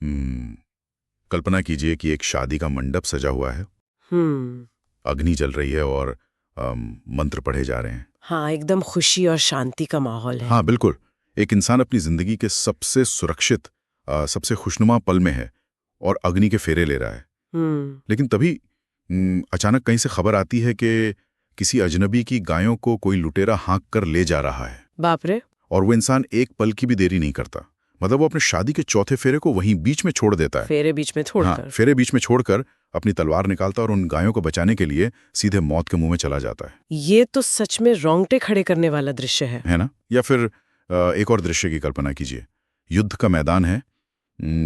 हम्म, कल्पना कीजिए कि एक शादी का मंडप सजा हुआ है, हम्म। अग्नि जल रही है और मंत्र पढ़े जा रहे हैं। हाँ, एकदम खुशी और शांति का माहौल है। हाँ बिल्कुल। एक इंसान अपनी जिंदगी के सबसे सुरक्षित, सबसे खुशनुमा पल में है और अग्नि के फेरे ले रहा है। हम्म। लेकिन तभी अचानक कहीं से खबर आती है कि किसी अजनबी की गायों को कोई लुटेरा हाँक कर ले जा रहा है। बाप रे। और वो इंसान एक पल की भी देरी नहीं करता। मतलब वो अपने शादी के चौथे फेरे को वहीं बीच में छोड़ देता है। फेरे बीच में हाँ, छोड़कर। फेरे बीच में छोड़कर अपनी तलवार निकालता और उन गायों को बचाने के लिए सीधे मौत के मुंह में चला जाता है। ये तो सच में रोंगटे खड़े करने वाला दृश्य है। ना? या फिर एक और दृश्य की कल्पना कीजिए। युद्ध का मैदान है।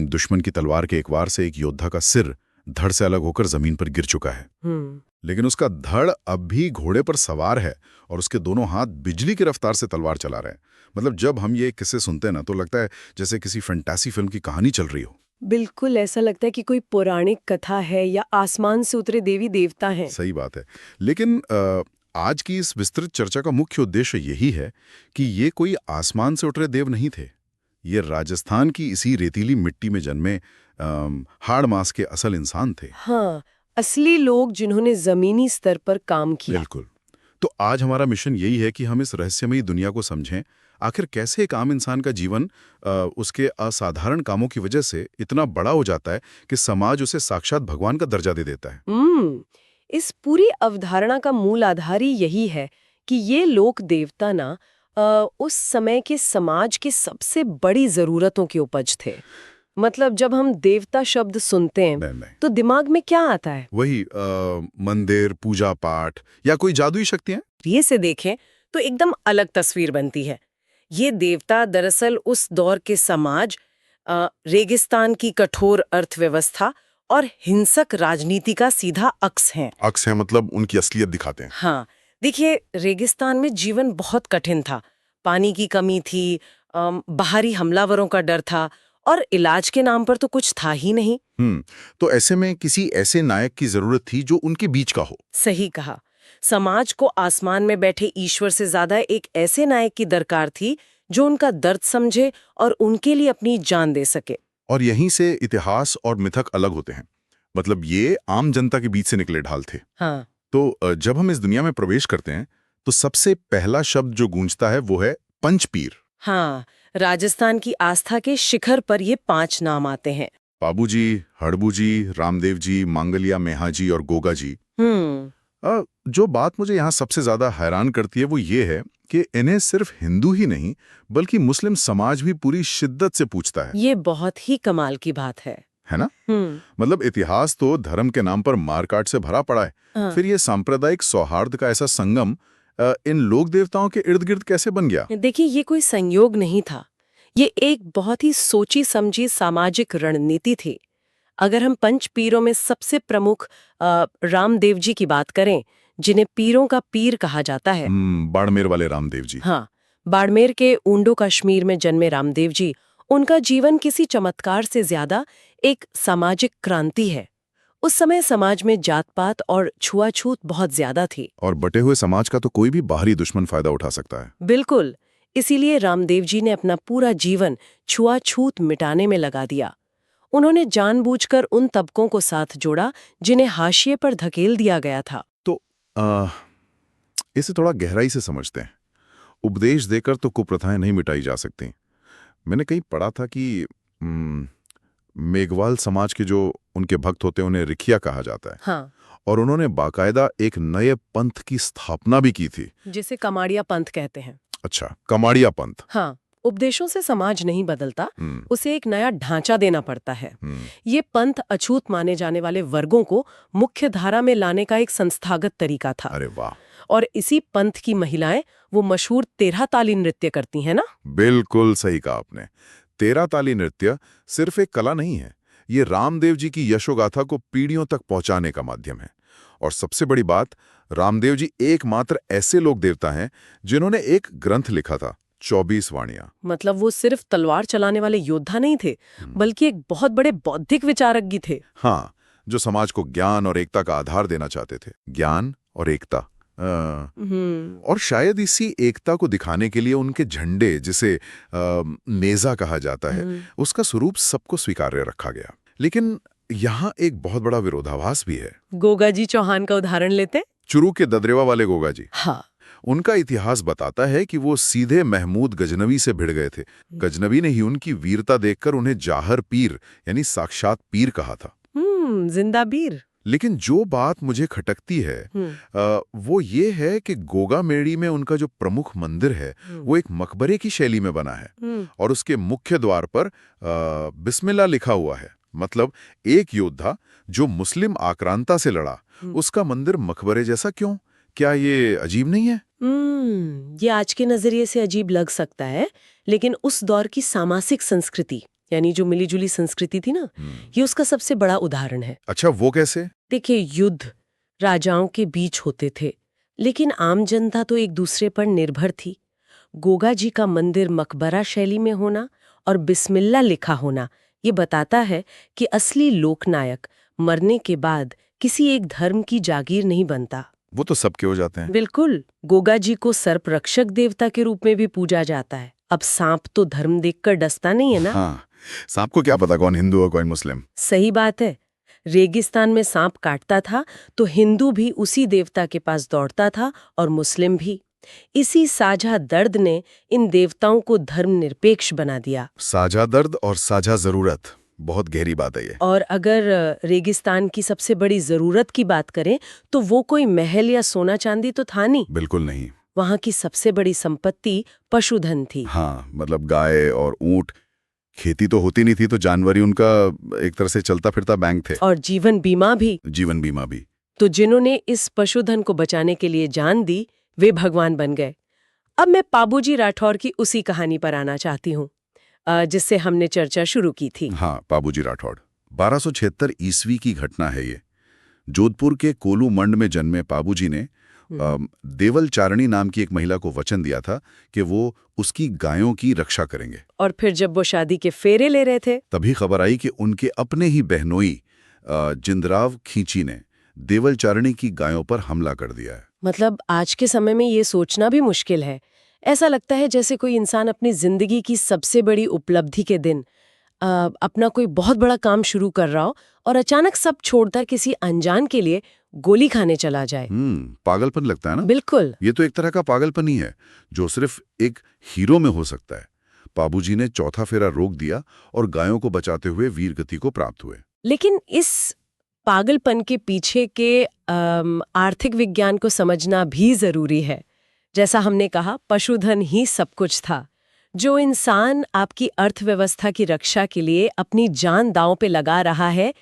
दुश्मन की तलवार के एक वार से एक योद्धा का सिर धड़ से अलग होकर जमीन पर गिर चुका है। लेकिन उसका धड़ अब भी घोड़े पर सवार है और उसके दोनों हाथ बिजली की रफ्तार से तलवार चला रहे हैं। मतलब जब हम ये किस्से सुनते हैं ना, तो लगता है जैसे किसी फैंटेसी फिल्म की कहानी चल रही हो। बिल्कुल ऐसा लगता है कि कोई पौराणिक कथा है या आसमान से उतरे देवी देवता हैं। सही बात है। लेकिन आज की इस विस्तृत चर्चा का मुख्य उद्देश्य यही है कि ये कोई आसमान से उतरे देव नहीं थे। ये राजस्थान की इसी रेतीली मिट्टी में जन्मे हाड़ मास के असल इंसान थे। हाँ, असली लोग जिन्होंने जमीनी स्तर पर काम किया। बिल्कुल। तो आज हमारा मिशन यही है कि हम इस रहस्यमयी दुनिया को समझें। आखिर कैसे एक आम इंसान का जीवन उसके असाधारण कामों की वजह से इतना बड़ा हो जाता है कि समाज उसे साक्षात भगवान का दर्जा दे देता है। इस पूरी अवधारणा का मूल आधार ही यही है कि ये लोक देवता ना उस समय के समाज की सबसे बड़ी जरूरतों की उपज थे। मतलब जब हम देवता शब्द सुनते हैं नहीं। तो दिमाग में क्या आता है? वही मंदिर, पूजा पाठ या कोई जादुई शक्तियां। ये से देखें तो एकदम अलग तस्वीर बनती है। ये देवता दरअसल उस दौर के समाज, रेगिस्तान की कठोर अर्थव्यवस्था और हिंसक राजनीति का सीधा अक्स हैं। अक्स है मतलब उनकी असलियत दिखाते हैं। हाँ, देखिए रेगिस्तान में जीवन बहुत कठिन था। पानी की कमी थी, बाहरी हमलावरों का डर था और इलाज के नाम पर तो कुछ था ही नहीं। तो ऐसे में किसी ऐसे नायक की जरूरत थी जो उनके बीच का हो। सही कहा। समाज को आसमान में बैठे ईश्वर से ज्यादा एक ऐसे नायक की दरकार थी जो उनका दर्द समझे और उनके लिए अपनी जान दे सके। और यहीं से इतिहास और मिथक अलग होते हैं। मतलब ये आम जनता के बीच से निकले ढाल थे। हाँ। तो जब हम इस दुनिया में प्रवेश करते हैं तो सबसे पहला शब्द जो गूंजता है वो है पंचपीर। हाँ, राजस्थान की आस्था के शिखर पर ये 5 नाम आते हैं। पाबूजी, हड़बूजी, रामदेव जी, मांगलिया मेहाजी और गोगा जी। जो बात मुझे यहाँ सबसे ज्यादा हैरान करती है वो ये है कि इन्हें सिर्फ हिंदू ही नहीं बल्कि मुस्लिम समाज भी पूरी शिद्दत से पूछता है। ये बहुत ही कमाल की बात है ना? मतलब इतिहास तो धर्म के नाम पर मारकाट से भरा पड़ा है। हाँ। फिर ये सांप्रदायिक सौहार्द का ऐसा संगम इन लोक देवताओं के इर्द गिर्द कैसे बन गया? देखिए, ये कोई संयोग नहीं था। ये एक बहुत ही सोची समझी सामाजिक रणनीति थी। अगर हम पंच पीरों में सबसे प्रमुख रामदेव जी की बात करें, जिन्हें पीरों का पीर कहा जाता है। बाड़मेर वाले रामदेव जी। हाँ, बाड़मेर के ऊंडो कश्मीर में जन्मे रामदेव जी, उनका जीवन किसी चमत्कार से ज्यादा एक सामाजिक क्रांति है। उस समय समाज में जात पात और छुआछूत बहुत ज्यादा थी। और बटे हुए समाज का तो कोई भी बाहरी दुश्मन फायदा उठा सकता है। बिल्कुल। इसीलिए रामदेव जी ने अपना पूरा जीवन छुआछूत मिटाने में लगा दिया। उन्होंने जानबूझकर उन तबकों को साथ जोड़ा जिन्हें हाशिए पर धकेल दिया गया था। तो इसे थोड़ा गहराई से समझते हैं। उपदेश देकर तो कुप्रथाएं नहीं मिटाई जा सकती। मैंने कहीं पढ़ा था कि मेघवाल समाज के जो उनके भक्त होते हैं उन्हें रिखिया कहा जाता है। हाँ। और उन्होंने बाकायदा एक नए पंथ की स्थापना भी की थी, जिसे कमाड़िया पंथ कहते हैं। अच्छा, कमाड़िया पंथ। हाँ, उपदेशों से समाज नहीं बदलता, उसे एक नया ढांचा देना पड़ता है। ये पंथ अछूत माने जाने वाले वर्गों को मुख्य धारा में लाने का एक संस्थागत तरीका था। अरे वाह। और इसी पंथ की महिलाएं वो मशहूर 13 ताली नृत्य करती हैं ना? बिल्कुल सही कहा आपने। 13 ताली नृत्य सिर्फ एक कला नहीं है, ये रामदेव जी की यशोगाथा को पीढ़ियों तक पहुंचाने का माध्यम है। और सबसे बड़ी बात, रामदेव जी एकमात्र ऐसे लोक देवता हैं जिन्होंने एक ग्रंथ लिखा था, 24 वाणियां। मतलब वो सिर्फ तलवार चलाने वाले योद्धा नहीं थे, बल्कि एक बहुत बड़े बौद्धिक विचारक भी थे। हाँ, जो समाज को ज्ञान और एकता का आधार देना चाहते थे। ज्ञान और एकता, और शायद इसी एकता को दिखाने के लिए उनके झंडे, जिसे नेजा कहा जाता है, उसका स्वरूप सबको स्वीकार्य रखा गया। लेकिन यहाँ एक बहुत बड़ा विरोधाभास भी है। गोगा जी चौहान का उदाहरण लेते। चुरू के ददरेवा वाले गोगा जी, हाँ, उनका इतिहास बताता है कि वो सीधे महमूद गजनवी से भिड़ गए थे। गजनवी ने ही उनकी वीरता देखकर उन्हें जाहर पीर यानी साक्षात पीर कहा था। जिंदा पीर। लेकिन जो बात मुझे खटकती है वो ये है कि गोगा मेड़ी में उनका जो प्रमुख मंदिर है वो एक मकबरे की शैली में बना है और उसके मुख्य द्वार पर बिस्मिल्लाह लिखा हुआ है। मतलब एक योद्धा जो मुस्लिम आक्रांता से लड़ा, उसका मंदिर मकबरे जैसा क्यों? क्या ये अजीब नहीं है? ये आज के नजरिए से अजीब लग सकता है, लेकिन उस दौर की सामासिक संस्कृति यानी जो मिलीजुली संस्कृति थी ना, ये उसका सबसे बड़ा उदाहरण है। अच्छा, वो कैसे? देखिए, युद्ध राजाओं के बीच होते थे, लेकिन आम जनता तो एक दूसरे पर निर्भर थी। गोगा जी का मंदिर मकबरा शैली में होना और बिस्मिल्लाह लिखा होना, ये बताता है कि असली लोकनायक मरने के बाद किसी एक धर्म की जागीर नहीं बनता। वो तो सबके हो जाते हैं। बिल्कुल। गोगा जी को सर्प रक्षक देवता के रूप में भी पूजा जाता है। अब सांप तो धर्म देखकर डसता नहीं है ना। हाँ, सांप को क्या पता कौन हिंदू और कौन मुस्लिम। सही बात है। रेगिस्तान में सांप काटता था तो हिंदू भी उसी देवता के पास दौड़ता था और मुस्लिम भी। इसी साझा दर्द ने इन देवताओं को धर्मनिरपेक्ष बना दिया। साझा दर्द और साझा जरूरत, बहुत गहरी बात है ये। और अगर रेगिस्तान की सबसे बड़ी जरूरत की बात करें तो वो कोई महल या सोना चांदी तो था नहीं। बिल्कुल नहीं। वहां की सबसे बड़ी संपत्ति पशुधन थी। हाँ, मतलब गाय और ऊंट। खेती तो होती नहीं थी, तो जानवर ही उनका एक तरह से चलता फिरता बैंक थे। और जीवन बीमा भी। जीवन बीमा भी। तो जिन्होंने इस पशुधन को बचाने के लिए जान दी, वे भगवान बन गए। अब मैं पाबूजी राठौर की उसी कहानी पर आना चाहती हूँ जिससे हमने चर्चा शुरू की थी। हाँ, पाबूजी राठौड़। 1276 ईस्वी की घटना है ये। जोधपुर के कोलू मंड में जन्मे पाबूजी ने देवल चारणी नाम की एक महिला को वचन दिया था कि वो उसकी गायों की रक्षा करेंगे। और फिर जब वो शादी के फेरे ले रहे थे, तभी खबर आई कि उनके अपने ही बहनोई जिंदराव खींची ने देवल चारणी की गायों पर हमला कर दिया है। मतलब आज के समय में ये सोचना भी मुश्किल है। ऐसा लगता है जैसे कोई इंसान अपनी जिंदगी की सबसे बड़ी उपलब्धि के दिन अपना कोई बहुत बड़ा काम शुरू कर रहा हो और अचानक सब छोड़कर किसी अनजान के लिए गोली खाने चला जाए। पागलपन लगता है ना? बिल्कुल। ये तो एक तरह का पागलपन ही है जो सिर्फ एक हीरो में हो सकता है। पाबूजी ने चौथा फेरा रोक दिया और गायों को बचाते हुए वीर गति को प्राप्त हुए। लेकिन इस पागलपन के पीछे के आर्थिक विज्ञान को समझना भी जरूरी है। जैसा हमने कहा, पशुधन ही सब कुछ था। जो इंसान आपकी अर्थव्यवस्था की रक्षा के लिए अपनी जान दांव पे लगा रहा है,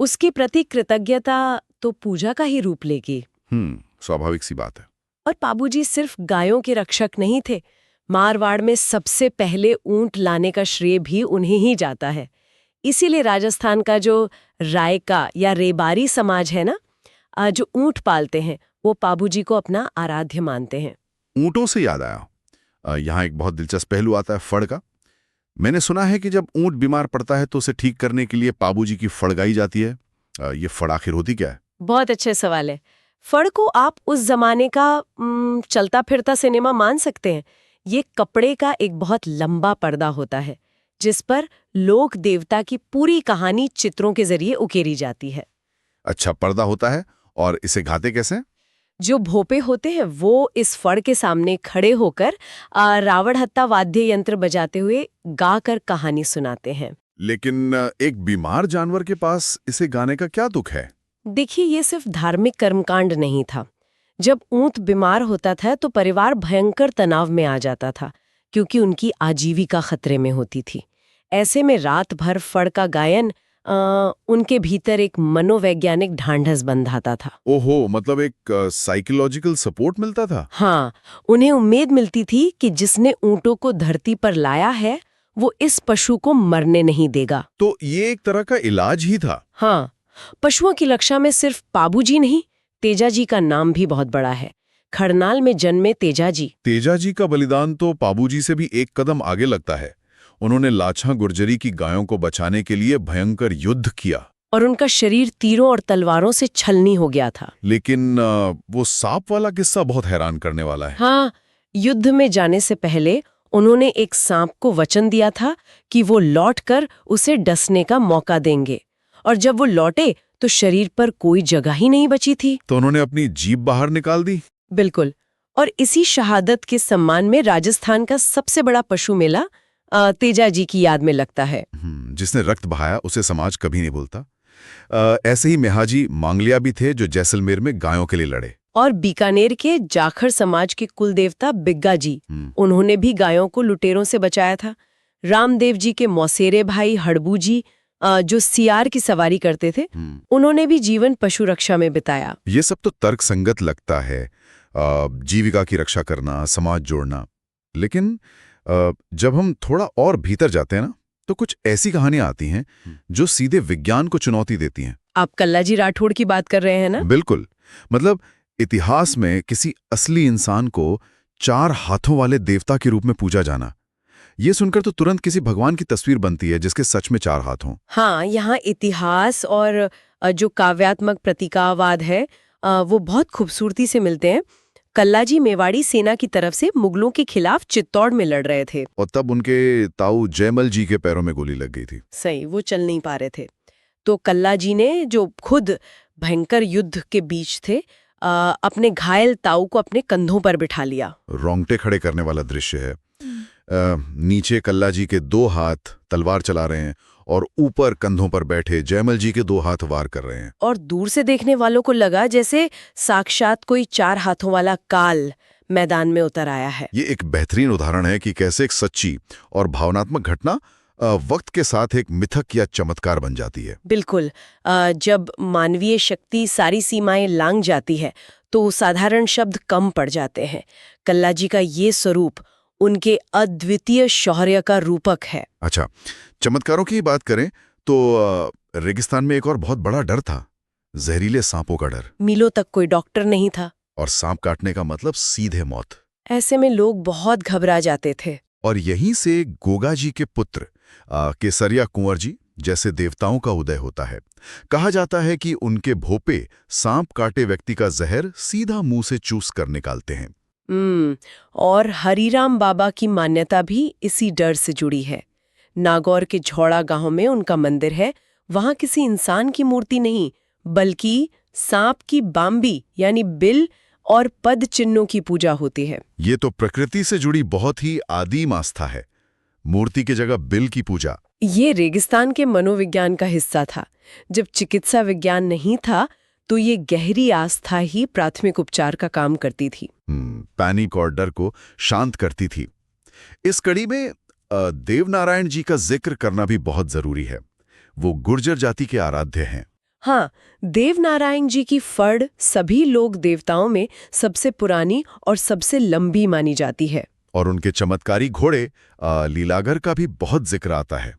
उसके प्रति कृतज्ञता तो पूजा का ही रूप लेगी। स्वाभाविक सी बात है। और पाबूजी सिर्फ गायों के रक्षक नहीं थे। मारवाड़ में सबसे पहले ऊंट लाने का श्रेय भी उन्हें ही जाता है। इसीलिए राजस्थान का जो रायका या रेबारी समाज है ना, जो ऊंट पालते हैं, वो पाबूजी को अपना आराध्य मानते हैं। ऊंटों से याद आया, यहाँ एक बहुत दिलचस्प पहलू आता है फड़ का। मैंने सुना है कि जब ऊंट बीमार पड़ता है तो उसे ठीक करने के लिए पाबूजी की फड़ गाई जाती है। ये फड़ आखिर होती क्या है? बहुत अच्छे सवाल है। फड़ को आप उस जमाने का चलता फिरता सिनेमा मान सकते हैं। ये कपड़े का एक बहुत लंबा पर्दा होता है जिस पर लोक देवता की पूरी कहानी चित्रों के जरिए उकेरी जाती है। अच्छा, पर्दा होता है। और इसे गाते कैसे? जो भोपे होते हैं वो इस फड़ के सामने खड़े होकर रावण हत्ता वाद्य यंत्र बजाते हुए गाकर कहानी सुनाते हैं। लेकिन एक बीमार जानवर के पास इसे गाने का क्या दुख है? देखिए, ये सिर्फ धार्मिक कर्मकांड नहीं था। जब ऊंट बीमार होता था तो परिवार भयंकर तनाव में आ जाता था, क्योंकि उनकी आजीविका खतरे में होती थी। ऐसे में रात भर फड़ का गायन उनके भीतर एक मनोवैज्ञानिक ढांढस बंधाता था। ओहो, मतलब एक साइकोलॉजिकल सपोर्ट मिलता था। हाँ, उन्हें उम्मीद मिलती थी कि जिसने ऊंटों को धरती पर लाया है वो इस पशु को मरने नहीं देगा। तो ये एक तरह का इलाज ही था। हाँ, पशुओं की रक्षा में सिर्फ पाबूजी नहीं, तेजाजी का नाम भी बहुत बड़ा है। खड़नाल में जन्मे तेजाजी। तेजाजी का बलिदान तो पाबूजी से भी एक कदम आगे लगता है। उन्होंने लाछा गुर्जरी की गायों को बचाने के लिए भयंकर युद्ध किया। और उनका शरीर तीरों और तलवारों से छलनी हो गया था। लेकिन वो सांप वाला किस्सा बहुत हैरान करने वाला है। हाँ, युद्ध में जाने से पहले उन्होंने एक सांप को वचन दिया था कि वो लौटकर उसे डसने का मौका देंगे, और जब वो लौटे तो शरीर पर कोई जगह ही नहीं बची थी। तो उन्होंने अपनी जीभ बाहर निकाल दी। बिल्कुल। और इसी शहादत के सम्मान में राजस्थान का सबसे बड़ा पशु मेला तेजा जी की याद में लगता है। जिसने रक्त बहाया उसे समाज कभी नहीं भूलता। ऐसे ही मेहाजी मांगलिया भी थे जो जैसलमेर में गायों के लिए लड़े। और बीकानेर के जाखड़ समाज के कुल देवता बिग्गा जी, उन्होंने भी गायों को लुटेरों से बचाया था। रामदेव जी के मौसेरे भाई हड़बू जी, जो सियार की सवारी करते थे, उन्होंने भी जीवन पशु रक्षा में बिताया। ये सब तो तर्क संगत लगता है, जीविका की रक्षा करना, समाज जोड़ना। लेकिन जब हम थोड़ा और भीतर जाते हैं ना, तो कुछ ऐसी कहानियां आती हैं जो सीधे विज्ञान को चुनौती देती हैं। आप कल्लाजी राठौड़ की बात कर रहे हैं ना? बिल्कुल। मतलब इतिहास में किसी असली इंसान को 4 हाथों वाले देवता के रूप में पूजा जाना, ये सुनकर तो तुरंत किसी भगवान की तस्वीर बनती है जिसके सच में 4 हाथ हों। हाँ, यहाँ इतिहास और जो काव्यात्मक प्रतीकावाद है वो बहुत खूबसूरती से मिलते हैं। कल्लाजी मेवाड़ी सेना की तरफ से मुगलों के खिलाफ चित्तौड़ में लड़ रहे थे, और तब उनके ताऊ जयमल जी के पैरों में गोली लग गई थी। सही, वो चल नहीं पा रहे थे। तो कल्लाजी ने, जो खुद भयंकर युद्ध के बीच थे, अपने घायल ताऊ को अपने कंधों पर बिठा लिया। रोंगटे खड़े करने वाला दृश्य है। नीचे कल्लाजी के 2 हाथ तलवार चला रहे हैं और ऊपर कंधों पर बैठे जयमल जी के 2 हाथ वार कर रहे हैं। और दूर से देखने वालों को लगा जैसे साक्षात कोई 4 हाथों वाला काल मैदान में उतर आया है। ये एक बेहतरीन उदाहरण है कि कैसे एक सच्ची और भावनात्मक घटना वक्त के साथ एक मिथक या चमत्कार बन जाती है। बिल्कुल। जब मानवीय शक्ति सारी सीमाएं लांघ जाती है तो साधारण शब्द कम पड़ जाते हैं। कल्लाजी का ये स्वरूप उनके अद्वितीय शौर्य का रूपक है। अच्छा, चमत्कारों की बात करें तो रेगिस्तान में एक और बहुत बड़ा डर था, जहरीले सांपों का डर। मीलों तक कोई डॉक्टर नहीं था, और सांप काटने का मतलब सीधे मौत। ऐसे में लोग बहुत घबरा जाते थे। और यहीं से गोगा जी के पुत्र केसरिया कुंवर जी जैसे देवताओं का उदय होता है। कहा जाता है कि उनके भोपे सांप काटे व्यक्ति का जहर सीधा मुंह से चूस कर निकालते हैं। और हरिराम बाबा की मान्यता भी इसी डर से जुड़ी है। नागौर के झौड़ा गांव में उनका मंदिर है। वहां किसी इंसान की मूर्ति नहीं, बल्कि सांप की बाम्बी यानी बिल और पद चिन्हों की पूजा होती है। ये तो प्रकृति से जुड़ी बहुत ही आदिम आस्था है, मूर्ति की जगह बिल की पूजा। ये रेगिस्तान के मनोविज्ञान का हिस्सा था। जब चिकित्सा विज्ञान नहीं था तो ये गहरी आस्था ही प्राथमिक उपचार का काम करती थी। पैनिक और डर को शांत करती थी। इस कड़ी में देवनारायण जी का जिक्र करना भी बहुत जरूरी है। वो गुर्जर जाति के आराध्य हैं। हाँ, देवनारायण जी की फड़ सभी लोक देवताओं में सबसे पुरानी और सबसे लंबी मानी जाती है। और उनके चमत्कारी घोड़े लीलागर का भी बहुत जिक्र आता है।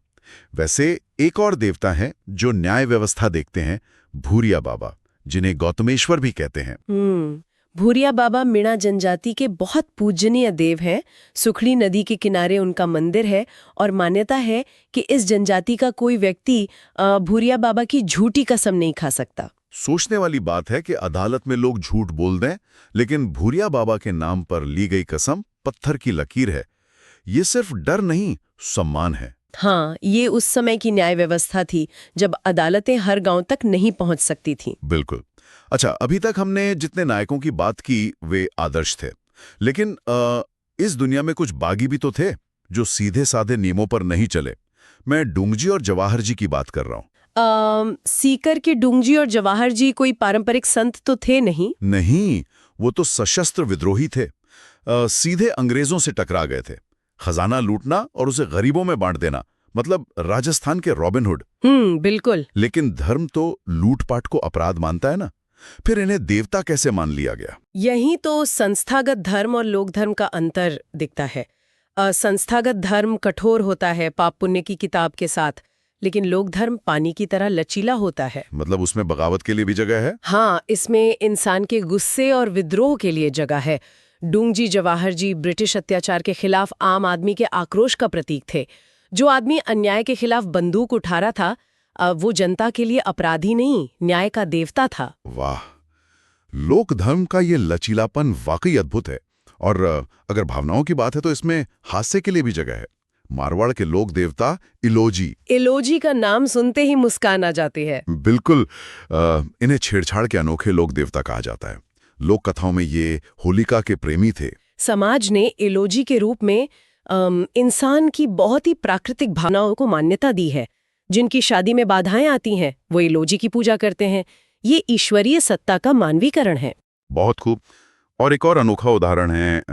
वैसे एक और देवता हैं जो न्याय व्यवस्था देखते हैं, भूरिया बाबा, जिन्हें गौतमेश्वर भी कहते हैं। भूरिया बाबा मीणा जनजाति के बहुत पूजनीय देव हैं। सुखड़ी नदी के किनारे उनका मंदिर है और मान्यता है कि इस जनजाति का कोई व्यक्ति भूरिया बाबा की झूठी कसम नहीं खा सकता। सोचने वाली बात है कि अदालत में लोग झूठ बोल दें, लेकिन भूरिया बाबा के नाम पर ली गई कसम पत्थर की लकीर है। ये सिर्फ डर नहीं, सम्मान है। हाँ, ये उस समय की न्याय व्यवस्था थी जब अदालतें हर गांव तक नहीं पहुंच सकती थीं। बिल्कुल। अच्छा, अभी तक हमने जितने नायकों की बात की वे आदर्श थे, लेकिन इस दुनिया में कुछ बागी भी तो थे जो सीधे साधे नियमों पर नहीं चले। मैं डूंगजी और जवाहर जी की बात कर रहा हूँ। सीकर के डूंगजी और जवाहर जी कोई पारंपरिक संत तो थे नहीं, वो तो सशस्त्र विद्रोही थे। सीधे अंग्रेजों से टकरा गए थे। खजाना लूटना और उसे गरीबों में बांट देना, मतलब राजस्थान के रॉबिनहुड। बिल्कुल। लेकिन धर्म तो लूटपाट को अपराध मानता है ना, फिर इन्हें देवता कैसे मान लिया गया? यही तो संस्थागत धर्म और लोक धर्म का अंतर दिखता है। संस्थागत धर्म कठोर होता है पाप पुण्य की किताब के साथ, लेकिन लोक धर्म पानी की तरह लचीला होता है। मतलब उसमें बगावत के लिए भी जगह है? हाँ, इसमें इंसान के गुस्से और विद्रोह के लिए जगह है। डूंगजी जवाहर जी ब्रिटिश अत्याचार के खिलाफ आम आदमी के आक्रोश का प्रतीक थे। जो आदमी अन्याय के खिलाफ बंदूक उठा रहा था, वो जनता के लिए अपराधी नहीं, न्याय का देवता था। वाह, लोक धर्म का ये लचीलापन वाकई अद्भुत है। और अगर भावनाओं की बात है तो इसमें हास्य के लिए भी जगह है। मारवाड़ के लोक देवता इलोजी। इलोजी का नाम सुनते ही मुस्कान आ जाती है। बिल्कुल। इन्हें छेड़छाड़ के अनोखे लोक देवता कहा जाता है। लोक कथाओं में ये होलिका के प्रेमी थे। समाज ने इलोजी के रूप में इंसान की बहुत ही प्राकृतिक भावनाओं को मान्यता दी है। जिनकी शादी में बाधाएं आती हैं वो इलोजी की पूजा करते हैं। ये ईश्वरीय सत्ता का मानवीकरण है। बहुत खूब। और एक और अनोखा उदाहरण है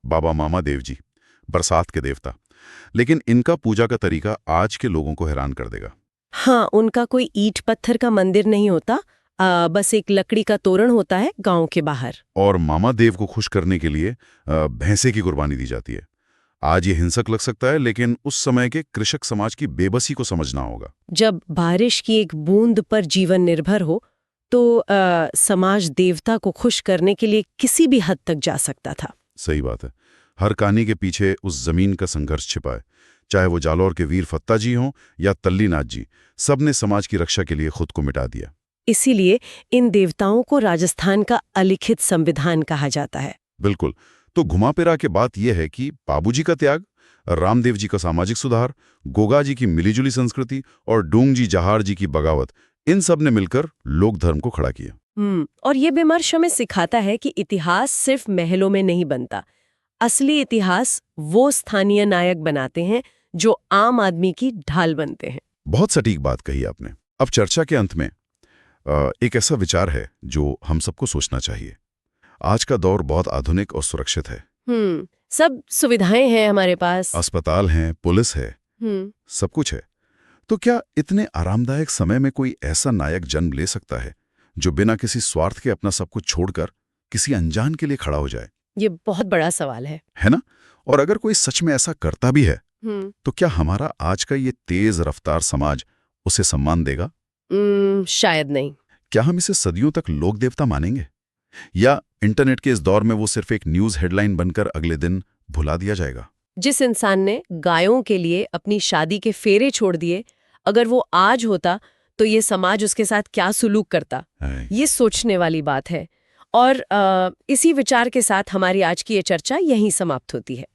बाबा मामा देव जी, बरसात के देवता। लेकिन इनका पूजा का तरीका आज के लोगों को हैरान कर देगा। हाँ, उनका कोई ईंट पत्थर का मंदिर नहीं होता, बस एक लकड़ी का तोरण होता है गांव के बाहर। और मामा देव को खुश करने के लिए भैंसे की कुर्बानी दी जाती है। आज ये हिंसक लग सकता है, लेकिन उस समय के कृषक समाज की बेबसी को समझना होगा। जब बारिश की एक बूंद पर जीवन निर्भर हो तो समाज देवता को खुश करने के लिए किसी भी हद तक जा सकता था। सही बात है। हर कहानी के पीछे उस जमीन का संघर्ष छिपा है। चाहे वो जालौर के वीर फत्ता जी हों या तल्लीनाथ जी, सबने समाज की रक्षा के लिए खुद को मिटा दिया। इसीलिए इन देवताओं को राजस्थान का अलिखित संविधान कहा जाता है। बिल्कुल। तो घुमा-फिरा के बात यह है कि बाबूजी का त्याग, रामदेव जी का सामाजिक सुधार, गोगा जी की मिलीजुली संस्कृति और डूंग जी जहार जी की बगावत, इन सब ने मिलकर लोक धर्म को खड़ा किया। और ये विमर्श हमें सिखाता है कि इतिहास सिर्फ महलों में नहीं बनता। असली इतिहास वो स्थानीय नायक बनाते हैं जो आम आदमी की ढाल बनते हैं। बहुत सटीक बात कही आपने। अब चर्चा के अंत में एक ऐसा विचार है जो हम सबको सोचना चाहिए। आज का दौर बहुत आधुनिक और सुरक्षित है। सब सुविधाएं हैं हमारे पास, अस्पताल हैं, पुलिस है, सब कुछ है। तो क्या इतने आरामदायक समय में कोई ऐसा नायक जन्म ले सकता है जो बिना किसी स्वार्थ के अपना सब कुछ छोड़कर किसी अनजान के लिए खड़ा हो जाए? ये बहुत बड़ा सवाल है ना? और अगर कोई सच में ऐसा करता भी है, तो क्या हमारा आज का ये तेज रफ्तार समाज उसे सम्मान देगा? शायद नहीं। क्या हम इसे सदियों तक लोक देवता मानेंगे, या इंटरनेट के इस दौर में वो सिर्फ एक न्यूज़ हेडलाइन बनकर अगले दिन भुला दिया जाएगा? जिस इंसान ने गायों के लिए अपनी शादी के फेरे छोड़ दिए, अगर वो आज होता तो ये समाज उसके साथ क्या सुलूक करता? ये सोचने वाली बात है। और इसी विचार के साथ हमारी आज की ये चर्चा यहीं समाप्त होती है।